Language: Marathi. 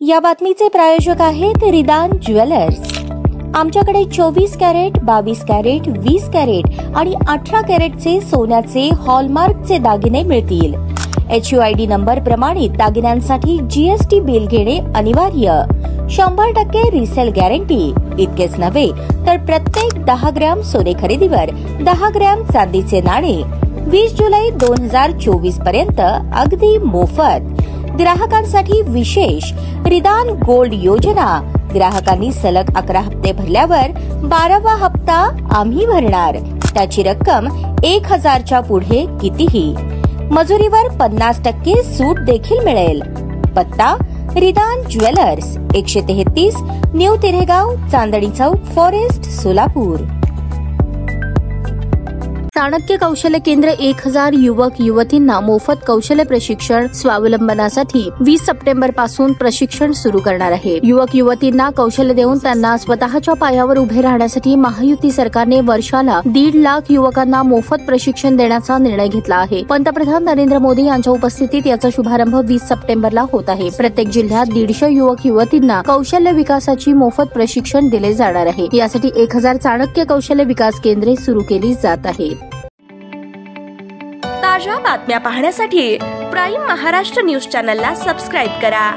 या बातमीचे प्रायोजक आहेत रिदान ज्वेलर्स। आमच्याकडे 24 कॅरेट, 22 कॅरेट, 20 कॅरेट आणि 18 कॅरेटचे सोन्याचे हॉलमार्कचे दागिने मिळतील। HUID नंबर प्रमाणित दागिन्यांसाठी GST बिल घेणे अनिवार्य। 100% रिसेल गॅरंटी। इतकेच नव्हे तर प्रत्येक 10 ग्रॅम सोने खरेदीवर 10 ग्रॅम चांदीचे नाणे 20 जुलै 2024 पर्यंत अगदी मोफत। ग्राहकांसाठी विशेष रिदान गोल्ड योजना। ग्राहकांनी सलग 11 हप्ते भरल्यावर 12वा हप्ता आम्ही भरणार। त्याची रक्कम 1000च्या पुढे कितीही। मजुरीवर 50% सूट देखील मिळेल। पत्ता रिदान jewellers, 133 new तिरेगाव, Chandni Chowk, forest, Solapur. Chanakya कौशल्य केंद्र 1000 युवक युवतींना मोफत कौशल्य प्रशिक्षण स्वावलंबनासाठी 20 सप्टेंबर पासून प्रशिक्षण सुरू करणार आहे। युवक युवतींना कौशल्य देऊन त्यांना स्वतःच्या पायावर उभे राहण्यासाठी महायुती सरकारने वर्षाला 1.5 लाख युवकांना मोफत प्रशिक्षण देण्याचा निर्णय घेतला आहे। पंतप्रधान नरेंद्र मोदी यांच्या उपस्थितीत याचा शुभारंभ 20 सप्टेंबरला होत आहे। प्रत्येक जिल्ह्यात 150 युवक युवतींना कौशल्य विकासाची मोफत प्रशिक्षण दिले जाणार आहे। यासाठी 1000 चाणक्य कौशल्य विकास केंद्रे सुरू केली जात आहेत। ताज्या बातम्या पाहण्यासाठी प्राईम महाराष्ट्र न्यूज चॅनलला सबस्क्राईब करा।